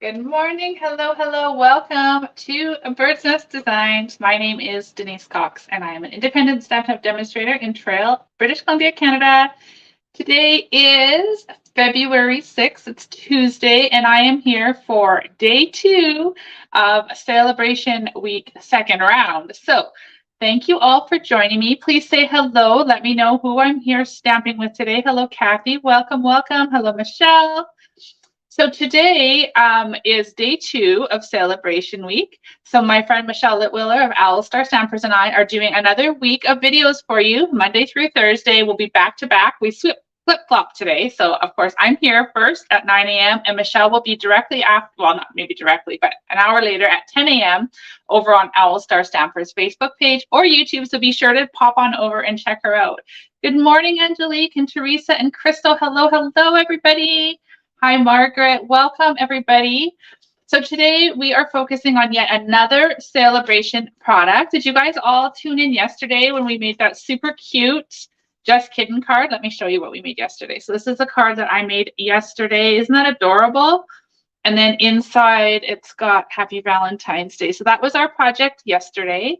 Good morning. Hello, hello. Welcome to Bird's Nest Designs. My name is Denise Cox, and I am an independent Stampin' Up! Demonstrator in Trail, British Columbia, Canada. Today is February 6th. It's Tuesday, and I am here for day 2 of Sale-A-Bration Week second round. So thank you all for joining me. Please say hello. Let me know who I'm here stamping with today. Hello, Kathy. Welcome, welcome. Hello, Michelle. So today is day 2 of Sale-A-Bration Week. So my friend Michelle Litwiller of Owl Star Stampers and I are doing another week of videos for you. Monday through Thursday, we'll be back to back. We flip-flop today. So of course, I'm here first at 9 a.m. and Michelle will be directly after, well, not maybe directly, but an hour later at 10 a.m. over on Owl Star Stampers Facebook page or YouTube. So be sure to pop on over and check her out. Good morning, Angelique and Teresa and Crystal. Hello, hello, everybody. Hi, Margaret. Welcome, everybody. So today we are focusing on yet another Sale-A-Bration product. Did you guys all tune in yesterday when we made that super cute Just Kidding card? Let me show you what we made yesterday. So this is a card that I made yesterday. Isn't that adorable? And then inside it's got Happy Valentine's Day. So that was our project yesterday.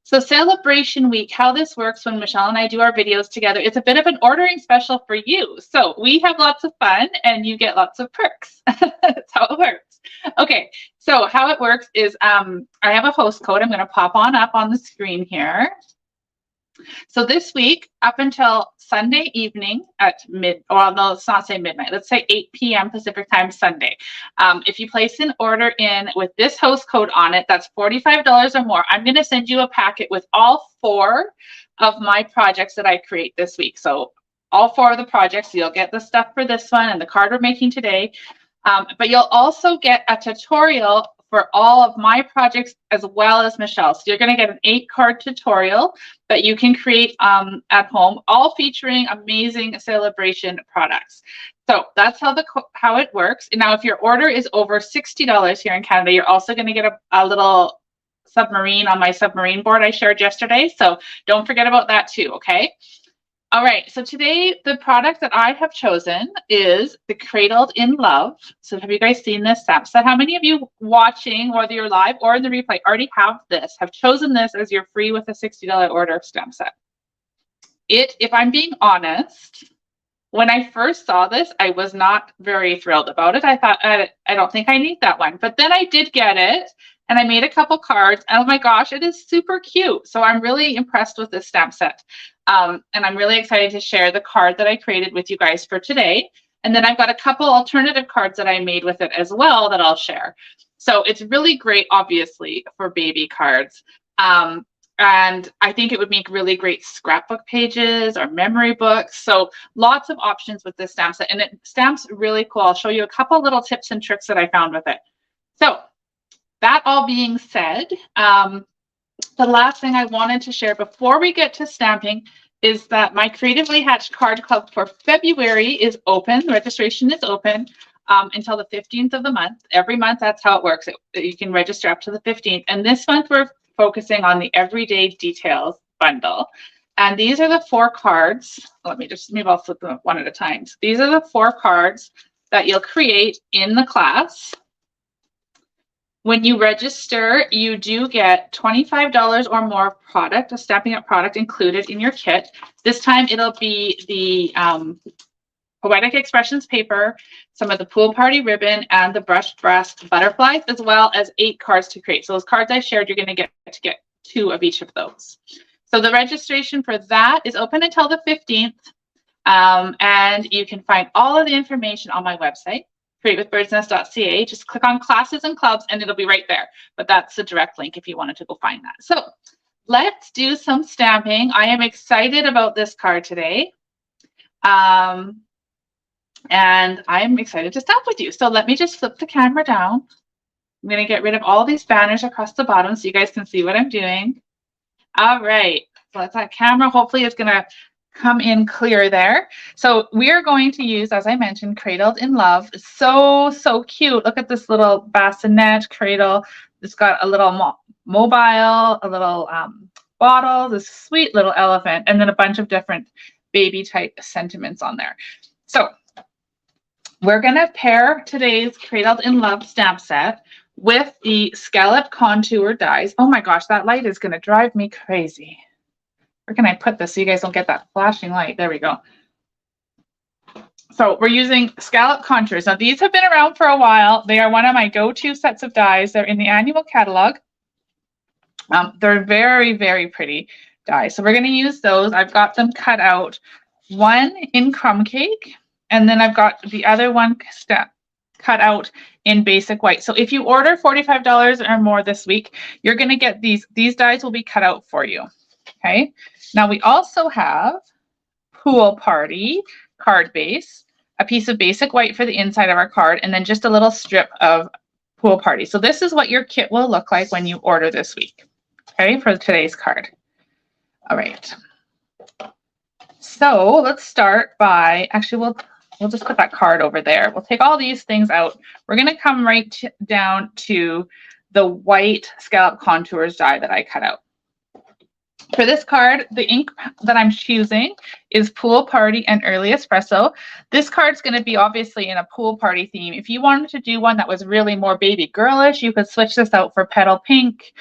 So Sale-A-Bration Week, how this works when Michelle and I do our videos together, it's a bit of an ordering special for you. So we have lots of fun and you get lots of perks. That's how it works. Okay, so how it works is I have a host code. I'm going to pop on up on the screen here. So this week, up until Sunday evening at well, no, let's not say midnight. Let's say 8 p.m. Pacific time Sunday. If you place an order in with this host code on it, that's $45 or more. I'm going to send you a packet with all 4 of my projects that I create this week. So all 4 of the projects, you'll get the stuff for this one and the card we're making today. But you'll also get a tutorial for all of my projects as well as Michelle's. So you're going to get an 8-card tutorial that you can create at home, all featuring amazing Sale-A-Bration products. So that's how it works. And now, if your order is over $60 here in Canada, you're also going to get a little submarine on my submarine board I shared yesterday. So don't forget about that too, okay? All right, so today the product that I have chosen is the Cradled in Love. So have you guys seen this stamp set? How many of you watching, whether you're live or in the replay, already have this, have chosen this as your free with a $60 order stamp set? If I'm being honest, when I first saw this, I was not very thrilled about it. I thought, I don't think I need that one. But then I did get it, and I made a couple cards. And oh my gosh, it is super cute. So I'm really impressed with this stamp set. And I'm really excited to share the card that I created with you guys for today. And then I've got a couple alternative cards that I made with it as well that I'll share. So it's really great, obviously, for baby cards. And I think it would make really great scrapbook pages or memory books. So lots of options with this stamp set. And it stamps really cool. I'll show you a couple little tips and tricks that I found with it. So that all being said, the last thing I wanted to share before we get to stamping is that my Creatively Hatched Card Club for February is open. The registration is open until the 15th of the month. Every month, that's how it works. You can register up to the 15th. And this month, we're focusing on the Everyday Details bundle. And these are the 4 cards. Maybe I'll flip them one at a time. So these are the 4 cards that you'll create in the class. When you register, you do get $25 or more of product, a Stampin' Up! Product included in your kit. This time it'll be the Poetic Expressions paper, some of the Pool Party ribbon, and the brushed brass butterflies, as well as 8 cards to create. So those cards I shared, you're going to get 2 of each of those. So the registration for that is open until the 15th, and you can find all of the information on my website, createwithbirdsnest.ca. Just click on classes and clubs and it'll be right there. But that's the direct link if you wanted to go find that. So let's do some stamping. I am excited about this card today. And I'm excited to stamp with you. So let me just flip the camera down. I'm going to get rid of all these banners across the bottom so you guys can see what I'm doing. All right. So that's that camera. Hopefully it's going to come in clear there. So we are going to use, as I mentioned, Cradled in Love. So cute. Look at this little bassinet cradle. It's got a little mobile, a little bottle, this sweet little elephant, and then a bunch of different baby type sentiments on there. So We're going to pair today's Cradled in Love stamp set with the scallop contour dies. Oh my gosh, that light is going to drive me crazy. Where can I put this so you guys don't get that flashing light? There we go. So we're using scallop contours. Now these have been around for a while. They are one of my go-to sets of dies. They're in the annual catalog. They're very, very pretty dies. So we're going to use those. I've got them cut out, one in crumb cake, and then I've got the other one cut out in basic white. So if you order $45 or more this week, you're going to get these. These dies will be cut out for you. Okay. Now we also have Pool Party card base, a piece of basic white for the inside of our card, and then just a little strip of Pool Party. So this is what your kit will look like when you order this week. Okay, for today's card. All right. So let's start by, actually, we'll just put that card over there. We'll take all these things out. We're going to come right down to the white scallop contours die that I cut out. For this card, the ink that I'm choosing is Pool Party and Early Espresso. This card's going to be obviously in a pool party theme. If you wanted to do one that was really more baby girlish, you could switch this out for Petal Pink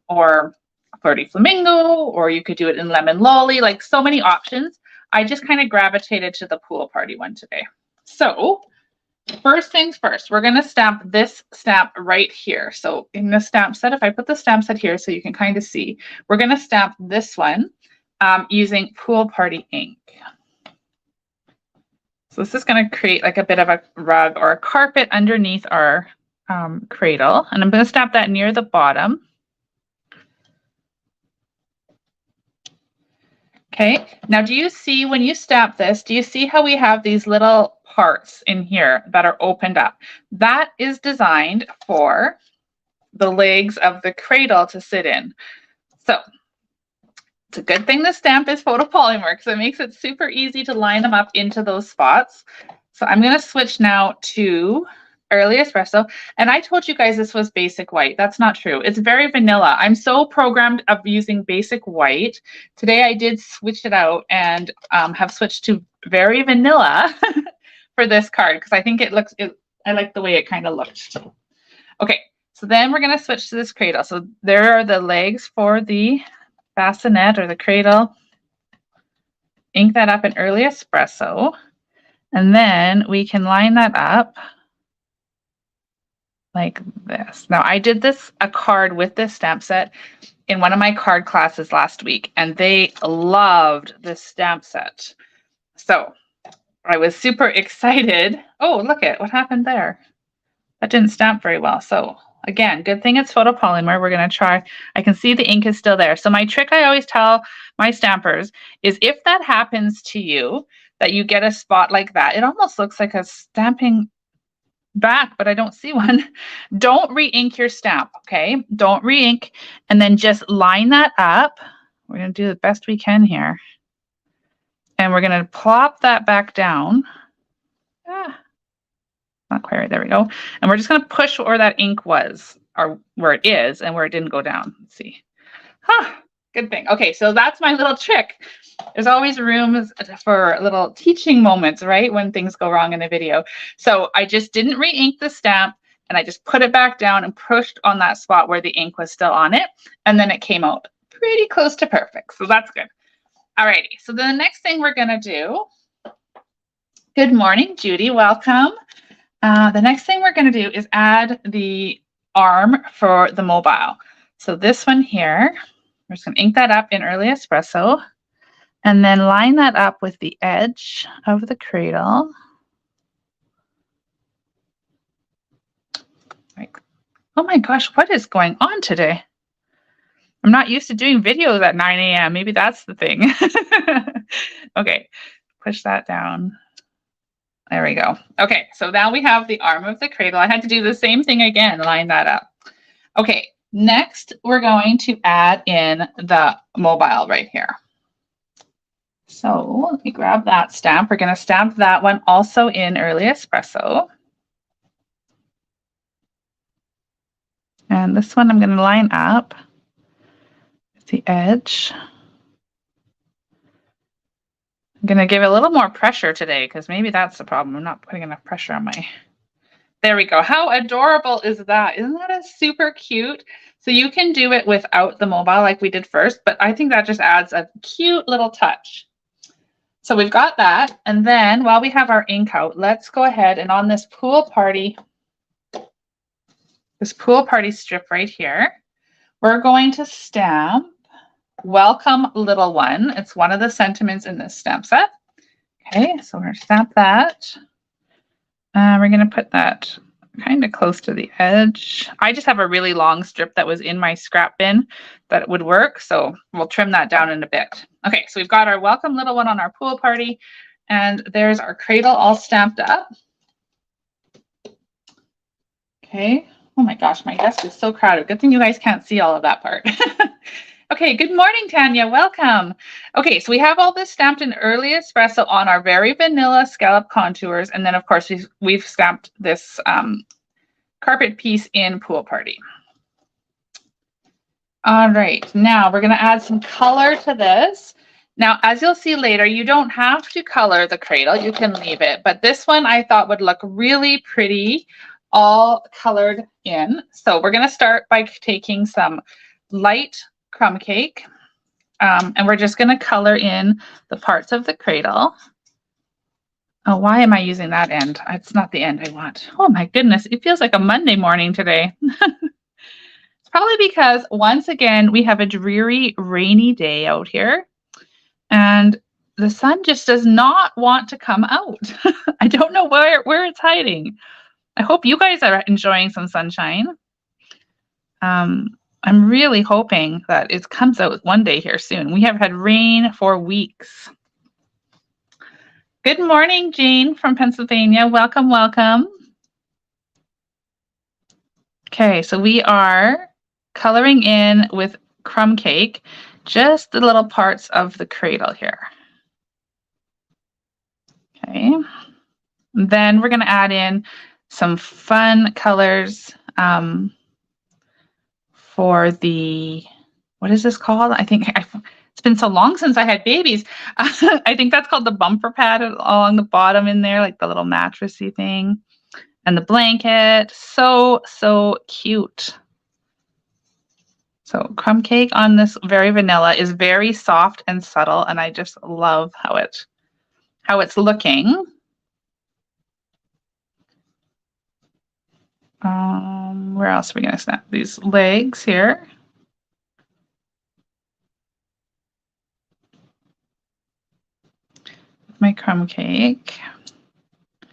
or Flirty Flamingo, or you could do it in Lemon Lolly, like so many options. I just kind of gravitated to the pool party one today. So first things first, we're going to stamp this stamp right here. So in the stamp set, if I put the stamp set here so you can kind of see, we're going to stamp this one using Pool Party ink. So this is going to create like a bit of a rug or a carpet underneath our cradle. And I'm going to stamp that near the bottom. Okay, now do you see when you stamp this, do you see how we have these little parts in here that are opened up? That is designed for the legs of the cradle to sit in. So it's a good thing the stamp is photopolymer because it makes it super easy to line them up into those spots. So I'm going to switch now to Early Espresso. And I told you guys this was basic white. That's not true. It's very vanilla. I'm so programmed of using basic white. Today I did switch it out and have switched to very vanilla for this card because I think I like the way it kind of looks. Okay, so then we're going to switch to this cradle. So there are the legs for the bassinet or the cradle. Ink that up in Early Espresso. And then we can line that up like this. Now I did a card with this stamp set in one of my card classes last week, and they loved this stamp set. So I was super excited. Oh, look at what happened there. That didn't stamp very well. So again, good thing it's photopolymer. We're going to try. I can see the ink is still there. So my trick I always tell my stampers is if that happens to you, that you get a spot like that, it almost looks like a stamping back, but I don't see one. Don't re-ink your stamp, okay? Don't re-ink, and then just line that up. We're going to do the best we can here. And we're going to plop that back down. Not quite right. There we go. And we're just going to push where that ink was, or where it is, and where it didn't go down. Let's see. Good thing. Okay, so that's my little trick. There's always room for little teaching moments, right? When things go wrong in a video. So I just didn't re-ink the stamp, and I just put it back down and pushed on that spot where the ink was still on it. And then it came out pretty close to perfect. So that's good. Alrighty, so then the next thing we're going to do, good morning, Judy, welcome. The next thing we're going to do is add the arm for the mobile. So this one here, we're just going to ink that up in Early Espresso and then line that up with the edge of the cradle. Like, oh my gosh, what is going on today? I'm not used to doing videos at 9 a.m. Maybe that's the thing. Okay, push that down. There we go. Okay, so now we have the arm of the cradle. I had to do the same thing again, line that up. Okay, next we're going to add in the mobile right here. So let me grab that stamp. We're going to stamp that one also in Early Espresso. And this one I'm going to line up with the edge. going to give it a little more pressure today because maybe that's the problem. I'm not putting enough pressure on my... There we go. How adorable is that? Isn't that a super cute? So you can do it without the mobile like we did first, but I think that just adds a cute little touch. So we've got that. And then while we have our ink out, let's go ahead and on this pool party strip right here, we're going to stamp Welcome Little One. It's one of the sentiments in this stamp set. Okay, so we're going to stamp that. We're going to put that kind of close to the edge. I just have a really long strip that was in my scrap bin that would work, so we'll trim that down in a bit. Okay, so we've got our Welcome Little One on our pool party, and there's our cradle all stamped up. Okay. Oh my gosh, my desk is so crowded. Good thing you guys can't see all of that part. Okay, good morning, Tanya. Welcome. Okay, so we have all this stamped in early espresso on our very vanilla scallop contours. And then, of course, we've stamped this carpet piece in Pool Party. All right, now we're going to add some color to this. Now, as you'll see later, you don't have to color the cradle. You can leave it. But this one I thought would look really pretty, all colored in. So we're going to start by taking some light crumb cake, and we're just going to color in the parts of the cradle. Oh, why am I using that end? It's not the end I want. Oh my goodness, it feels like a Monday morning today. It's probably because once again we have a dreary rainy day out here and the sun just does not want to come out. I don't know where it's hiding. I hope you guys are enjoying some sunshine. I'm really hoping that it comes out one day here soon. We have had rain for weeks. Good morning, Jane from Pennsylvania. Welcome, welcome. Okay, so we are coloring in with crumb cake, just the little parts of the cradle here. Okay, and then we're going to add in some fun colors for the, what is this called? I think it's been so long since I had babies. I think that's called the bumper pad along the bottom in there, like the little mattressy thing. And the blanket, so cute. So crumb cake on this very vanilla is very soft and subtle, and I just love how it's looking. Where else are we going to snap these legs here? My crumb cake. I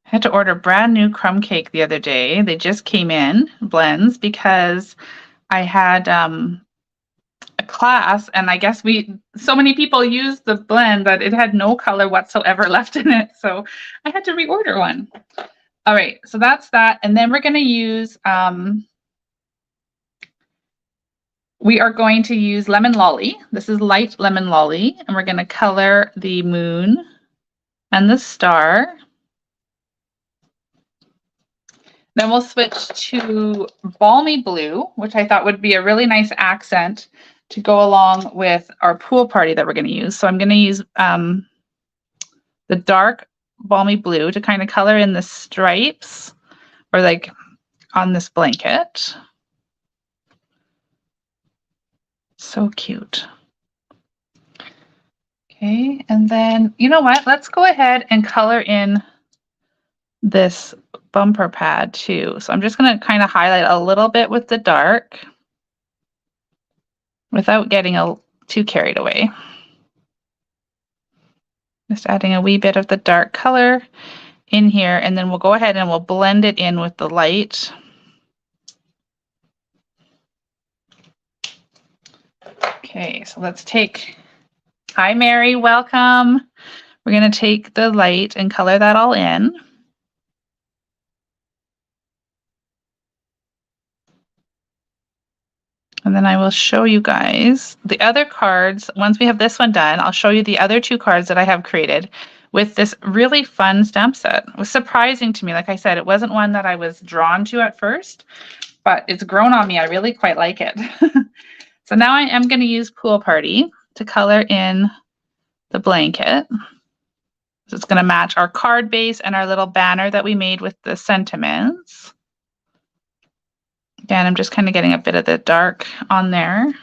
had to order brand new crumb cake the other day. They just came in, blends, because I had a class, and I guess so many people used the blend that it had no color whatsoever left in it. So I had to reorder one. All right, so that's that. And then we're going to use, we are going to use Lemon Lolly. This is light Lemon Lolly, and we're going to color the moon and the star. Then we'll switch to Balmy Blue, which I thought would be a really nice accent to go along with our pool party that we're going to use. So I'm going to use the dark Balmy Blue to kind of color in the stripes, or like on this blanket. So cute. Okay, and then you know what? Let's go ahead and color in this bumper pad too. So I'm just going to kind of highlight a little bit with the dark without getting too carried away. Just adding a wee bit of the dark color in here, and then we'll go ahead and we'll blend it in with the light. Okay, so let's take, hi Mary, welcome. We're going to take the light and color that all in. And then I will show you guys the other cards. Once we have this one done, I'll show you the other two cards that I have created with this really fun stamp set. It was surprising to me. Like I said, it wasn't one that I was drawn to at first, but it's grown on me. I really quite like it. So now I am going to use Pool Party to color in the blanket. So it's going to match our card base and our little banner that we made with the sentiments. Again, I'm just kind of getting a bit of the dark on there.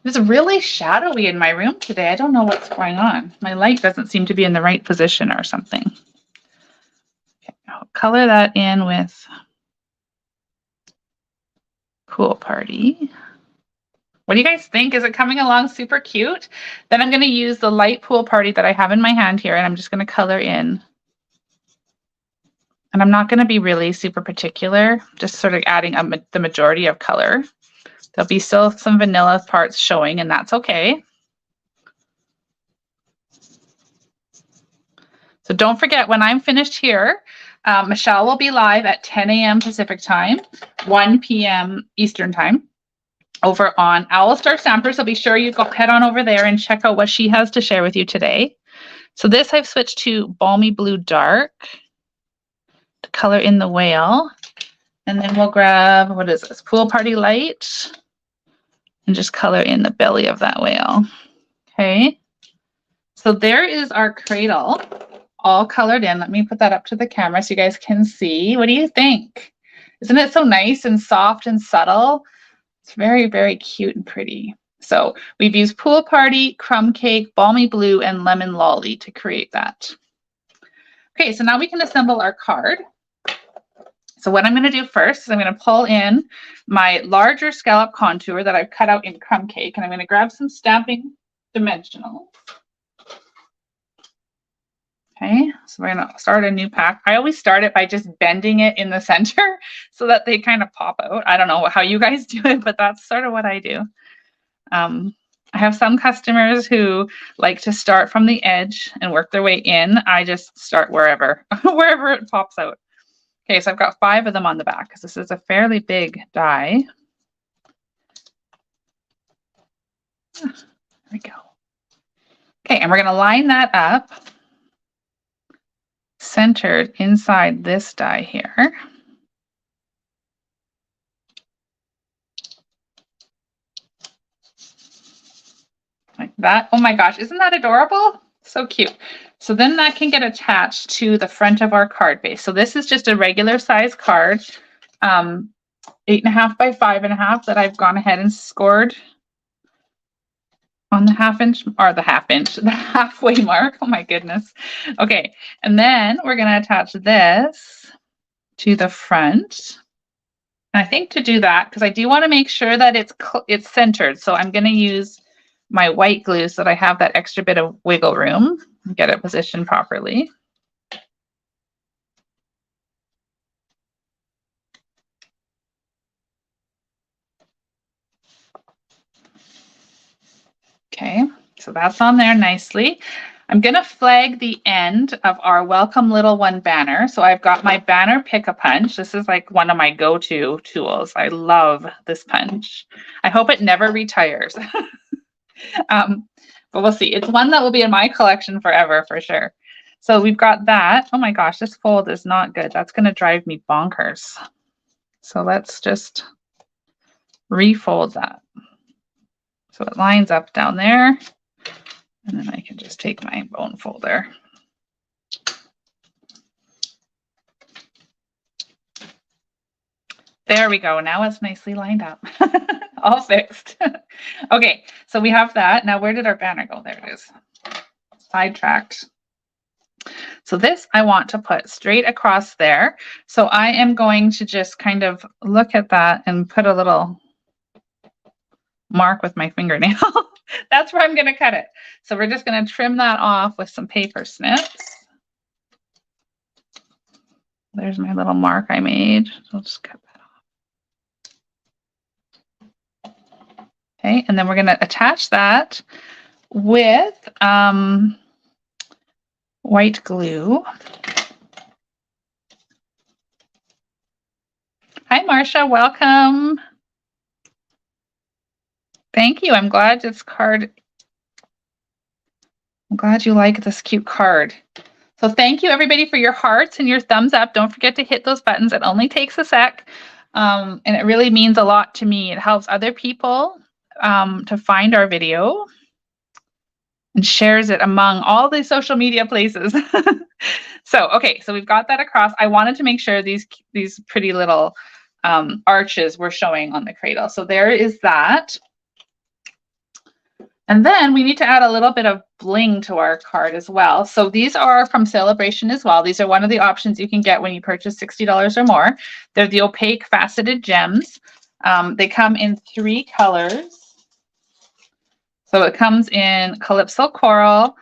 It's really shadowy in my room today. I don't know what's going on. My light doesn't seem to be in the right position or something. Okay, I'll color that in with Pool Party. What do you guys think? Is it coming along super cute? Then I'm going to use the light Pool Party that I have in my hand here, and I'm just going to color in. And I'm not going to be really super particular, just sort of adding the majority of color. There'll be still some vanilla parts showing, and that's okay. So don't forget, when I'm finished here, Michelle will be live at 10 a.m. Pacific time, 1 p.m. Eastern time, over on Owl Star Stampers. So be sure you go head on over there and check out what she has to share with you today. So this I've switched to Balmy Blue Dark to color in the whale. And then we'll grab, what is this, Pool Party Light, and just color in the belly of that whale. Okay. So there is our cradle all colored in. Let me put that up to the camera so you guys can see. What do you think? Isn't it so nice and soft and subtle? It's very, very cute and pretty. So we've used Pool Party, Crumb Cake, Balmy Blue, and Lemon Lolly to create that. Okay, so now we can assemble our card. So what I'm going to do first is I'm going to pull in my larger scallop contour that I've cut out in Crumb Cake, and I'm going to grab some stamping dimensionals. Okay, so we're going to start a new pack. I always start it by just bending it in the center so that they kind of pop out. I don't know how you guys do it, but that's sort of what I do. I have some customers who like to start from the edge and work their way in. I just start wherever, wherever it pops out. Okay, so I've got 5 of them on the back because this is a fairly big die. There we go. Okay, and we're going to line that up centered inside this die here. Like that. Oh my gosh, isn't that adorable? So cute. So then that can get attached to the front of our card base. So this is just a regular size card, 8.5 by 5.5 that I've gone ahead and scored on the the halfway mark. Oh my goodness. Okay, and then we're going to attach this to the front. And I think to do that, because I do want to make sure that it's centered. So I'm going to use my white glue so that I have that extra bit of wiggle room and get it positioned properly. Okay, so that's on there nicely. I'm going to flag the end of our Welcome Little One banner. So I've got my banner pick-a-punch. This is like one of my go-to tools. I love this punch. I hope it never retires. But we'll see. It's one that will be in my collection forever for sure. So we've got that. Oh my gosh, this fold is not good. That's going to drive me bonkers. So let's just refold that. So it lines up down there. And then I can just take my bone folder. There we go. Now it's nicely lined up. All fixed. Okay, so we have that. Now where did our banner go? There it is. Sidetracked. So this I want to put straight across there. So I am going to just kind of look at that and put a little mark with my fingernail. That's where I'm going to cut it. So we're just going to trim that off with some paper snips. There's my little mark I made. So I'll just cut that off. Okay, and then we're going to attach that with white glue. Hi, Marcia. Welcome. Thank you. I'm glad you like this cute card. So thank you everybody for your hearts and your thumbs up. Don't forget to hit those buttons. It only takes a sec. And it really means a lot to me. It helps other people to find our video. and shares it among all the social media places. So, okay, so we've got that across. I wanted to make sure these pretty little arches were showing on the cradle. So there is that. And then we need to add a little bit of bling to our card as well. So these are from Sale-A-Bration as well. These are one of the options you can get when you purchase $60 or more. They're the opaque faceted gems. They come in 3 colors. So it comes in Calypso Coral,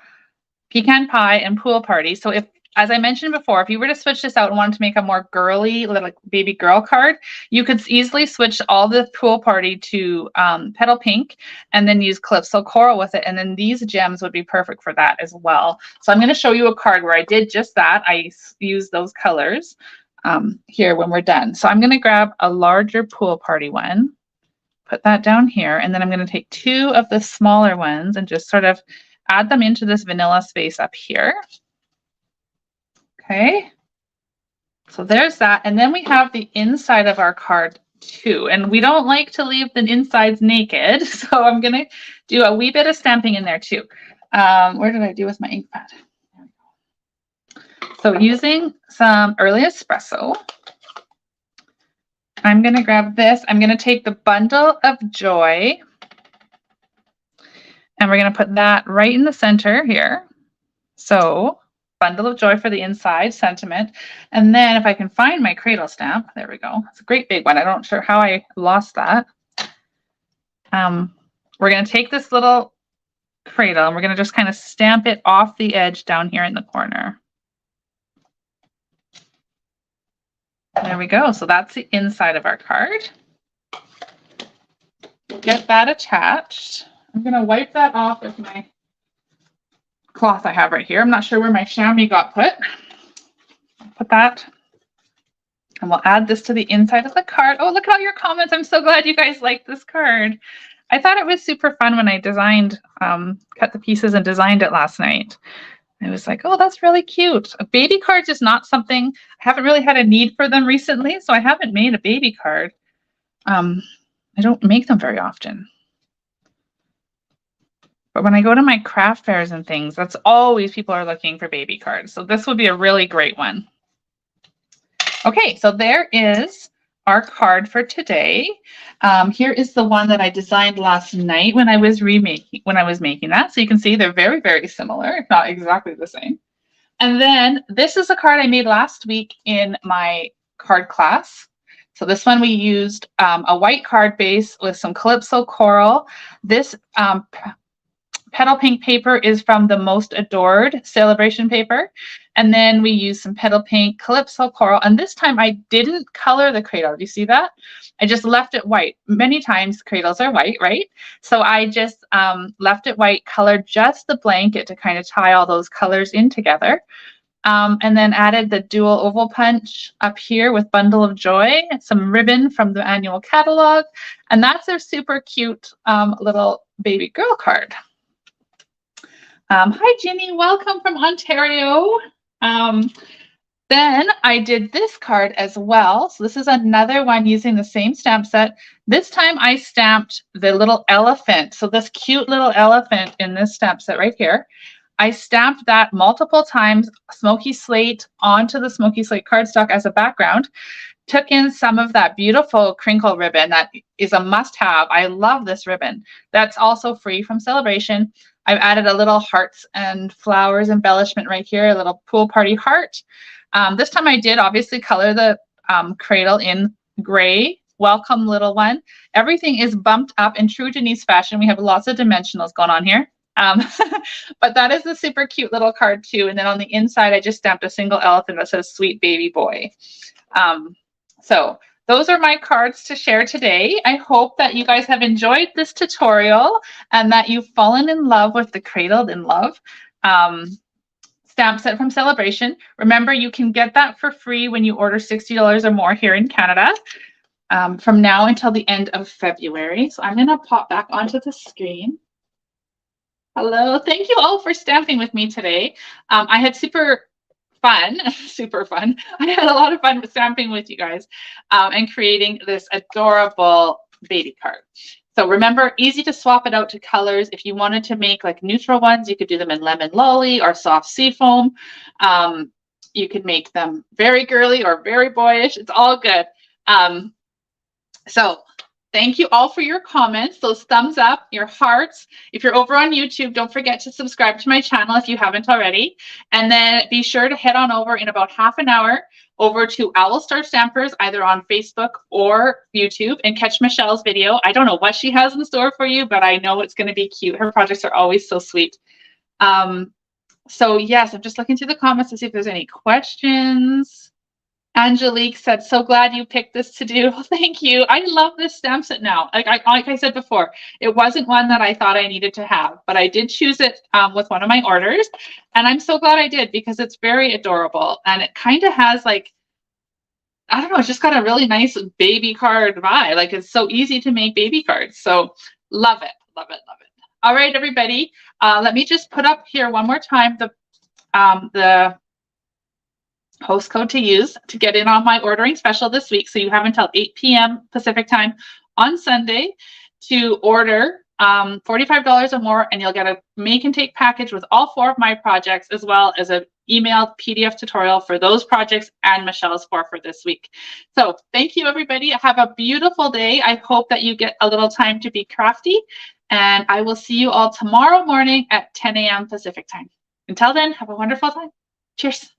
Pecan Pie, and Pool Party. So if, as I mentioned before, if you were to switch this out and wanted to make a more girly, like baby girl card, you could easily switch all the Pool Party to Petal Pink and then use Calypso Coral with it. And then these gems would be perfect for that as well. So I'm going to show you a card where I did just that. I used those colors here when we're done. So I'm going to grab a larger Pool Party one, put that down here, and then I'm going to take 2 of the smaller ones and just sort of add them into this vanilla space up here. Okay, so there's that. And then we have the inside of our card too. And we don't like to leave the insides naked. So I'm going to do a wee bit of stamping in there too. Where did I do with my ink pad? There we go. So using some early espresso, I'm going to grab this. I'm going to take the Bundle of Joy, and we're going to put that right in the center here. So Bundle of Joy for the inside, sentiment. And then if I can find my cradle stamp, there we go. It's a great big one. I'm not sure how I lost that. We're going to take this little cradle and we're going to just kind of stamp it off the edge down here in the corner. There we go. So that's the inside of our card. Get that attached. I'm going to wipe that off with my cloth I have right here. I'm not sure where my chamois got put. Put that. And we'll add this to the inside of the card. Oh, look at all your comments. I'm so glad you guys like this card. I thought it was super fun when I designed, cut the pieces and designed it last night. I was like, oh, that's really cute. Baby cards is not something, I haven't really had a need for them recently, so I haven't made a baby card. I don't make them very often. But when I go to my craft fairs and things, that's always people are looking for baby cards. So this would be a really great one. Okay, so there is our card for today. Here is the one that I designed last night when I was making that. So you can see they're very, very similar, if not exactly the same. And then this is a card I made last week in my card class. So this one we used a white card base with some Calypso Coral. This Petal Pink paper is from the Most Adored Sale-A-Bration paper. And then we use some Petal Pink, Calypso Coral. And this time I didn't color the cradle. Do you see that? I just left it white. Many times cradles are white, right? So I just left it white, colored just the blanket to kind of tie all those colors in together. And then added the dual oval punch up here with Bundle of Joy, some ribbon from the annual catalog. And that's a super cute little baby girl card. Hi, Ginny. Welcome from Ontario. Then I did this card as well. So this is another one using the same stamp set. This time I stamped the little elephant. So this cute little elephant in this stamp set right here. I stamped that multiple times, smoky slate onto the smoky slate cardstock as a background. Took in some of that beautiful crinkle ribbon that is a must-have. I love this ribbon. That's also free from Sale-A-Bration. I've added a little hearts and flowers embellishment right here, a little pool party heart. This time I did obviously color the cradle in gray. Welcome, little one. Everything is bumped up in true Denise fashion. We have lots of dimensionals going on here. But that is a super cute little card too. And then on the inside, I just stamped a single elephant that says sweet baby boy. So those are my cards to share today. I hope that you guys have enjoyed this tutorial and that you've fallen in love with the Cradled in Love stamp set from Sale-A-Bration. Remember, you can get that for free when you order $60 or more here in Canada from now until the end of February. So I'm going to pop back onto the screen. Hello, thank you all for stamping with me today. I had super fun. I had a lot of fun stamping with you guys and creating this adorable baby card. So remember, easy to swap it out to colors. If you wanted to make like neutral ones, you could do them in lemon lolly or soft seafoam. You could make them very girly or very boyish. It's all good. So thank you all for your comments, those thumbs up, your hearts. If you're over on YouTube, don't forget to subscribe to my channel if you haven't already. And then be sure to head on over in about half an hour over to Owl Star Stampers, either on Facebook or YouTube, and catch Michelle's video. I don't know what she has in store for you, but I know it's going to be cute. Her projects are always so sweet. So yes, I'm just looking through the comments to see if there's any questions. Angelique said, so glad you picked this to do. Thank you. I love this stamp set now. Like I said before, it wasn't one that I thought I needed to have, but I did choose it with one of my orders. And I'm so glad I did because it's very adorable. And it kind of has like, I don't know, it's just got a really nice baby card vibe. Like it's so easy to make baby cards. So love it, love it, love it. All right, everybody. Let me just put up here one more time the host code to use to get in on my ordering special this week. So you have until 8 p.m. Pacific time on Sunday to order $45 or more, and you'll get a make and take package with all 4 of my projects, as well as an emailed PDF tutorial for those projects and Michelle's for this week. So thank you, everybody. Have a beautiful day. I hope that you get a little time to be crafty, and I will see you all tomorrow morning at 10 a.m. Pacific time. Until then, have a wonderful time. Cheers.